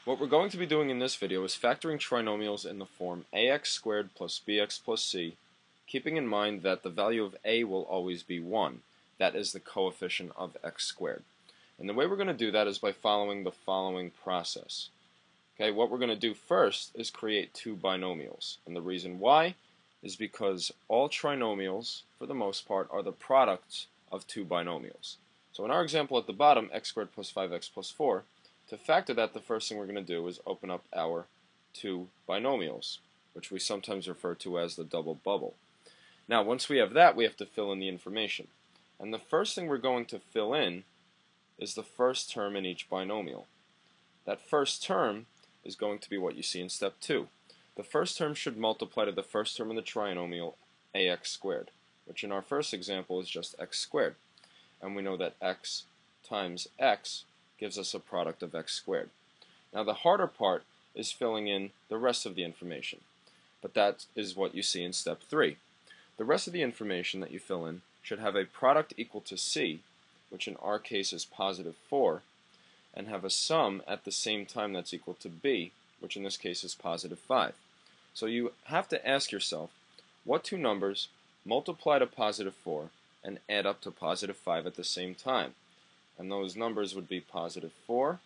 What we're going to be doing in this video is factoring trinomials in the form ax squared plus bx plus c, keeping in mind that the value of a will always be 1. That is the coefficient of x squared. And the way we're going to do that is by following the following process. Okay, what we're going to do first is create two binomials. And the reason why is because all trinomials, for the most part, are the products of two binomials. So in our example at the bottom, x squared plus 5x plus 4, to factor that, the first thing we're going to do is open up our two binomials, which we sometimes refer to as the double bubble. Now, once we have that, we have to fill in the information. And the first thing we're going to fill in is the first term in each binomial. That first term is going to be what you see in step 2. The first term should multiply to the first term in the trinomial ax squared, which in our first example is just x squared. And we know that x times x gives us a product of x squared. Now the harder part is filling in the rest of the information, but that is what you see in step 3. The rest of the information that you fill in should have a product equal to c, which in our case is positive 4, and have a sum at the same time that's equal to b, which in this case is positive 5. So you have to ask yourself, what two numbers multiply to positive 4 and add up to positive 5 at the same time? And those numbers would be positive 4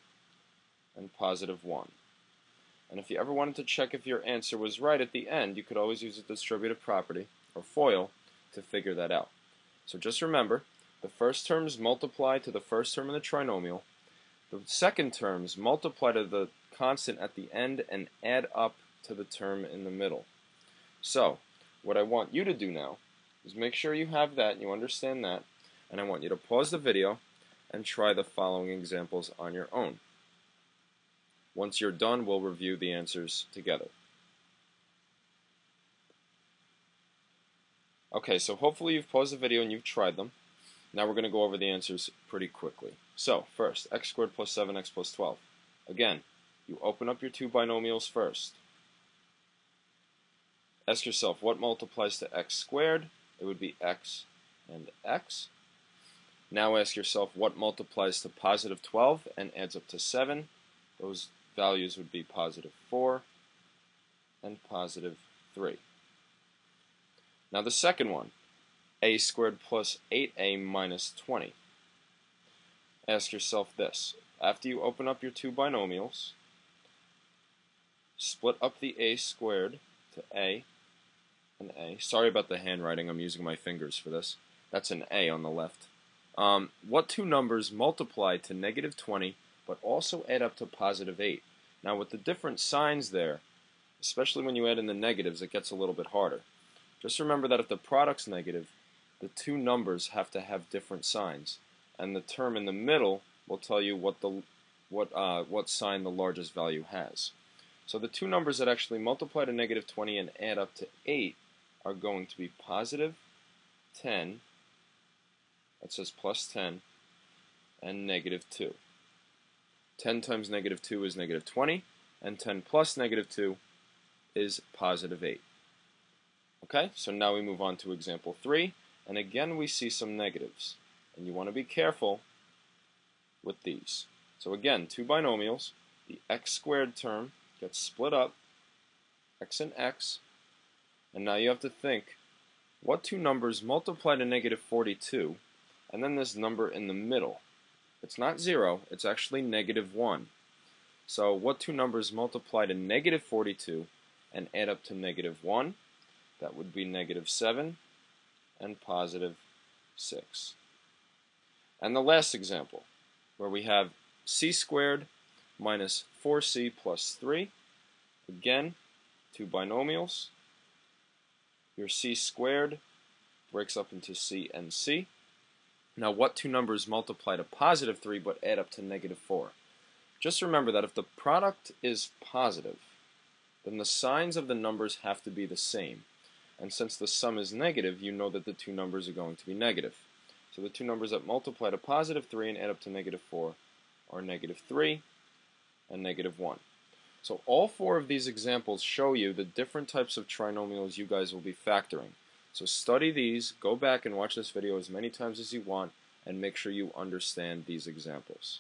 and positive 1. And if you ever wanted to check if your answer was right at the end, you could always use a distributive property, or FOIL, to figure that out. So just remember, the first terms multiply to the first term in the trinomial, the second terms multiply to the constant at the end and add up to the term in the middle. So, what I want you to do now is make sure you have that and you understand that, and I want you to pause the video and try the following examples on your own. Once you're done, we'll review the answers together. Okay, so hopefully you've paused the video and you've tried them. Now we're going to go over the answers pretty quickly. So, first, x squared plus 7x plus 12. Again, you open up your two binomials first. Ask yourself, what multiplies to x squared? It would be x and x. Now ask yourself, what multiplies to positive 12 and adds up to 7? Those values would be positive 4 and positive 3. Now the second one, a squared plus 8a minus 20. Ask yourself this. After you open up your two binomials, split up the a squared to a and a. Sorry about the handwriting, I'm using my fingers for this. That's an a on the left. What two numbers multiply to negative 20 but also add up to positive 8? Now with the different signs there, especially when you add in the negatives, it gets a little bit harder. Just remember that if the product's negative, the two numbers have to have different signs, and the term in the middle will tell you what sign the largest value has. So the two numbers that actually multiply to negative 20 and add up to 8 are going to be positive 10, that says plus 10, and negative 2. 10 times negative 2 is negative 20, and 10 plus negative 2 is positive 8. Okay, so now we move on to example 3, and again we see some negatives, and you want to be careful with these. So again, two binomials, the x squared term gets split up, x and x, and now you have to think, what two numbers multiply to negative 42, and then this number in the middle? It's not 0, it's actually negative 1. So what two numbers multiply to negative 42 and add up to negative 1? That would be negative 7 and positive 6. And the last example, where we have c squared minus 4c plus 3. Again, two binomials. Your c squared breaks up into c and c. Now what two numbers multiply to positive 3 but add up to negative 4? Just remember that if the product is positive, then the signs of the numbers have to be the same. And since the sum is negative, you know that the two numbers are going to be negative. So the two numbers that multiply to positive 3 and add up to negative 4 are negative 3 and negative 1. So all four of these examples show you the different types of trinomials you guys will be factoring. So study these, go back and watch this video as many times as you want, and make sure you understand these examples.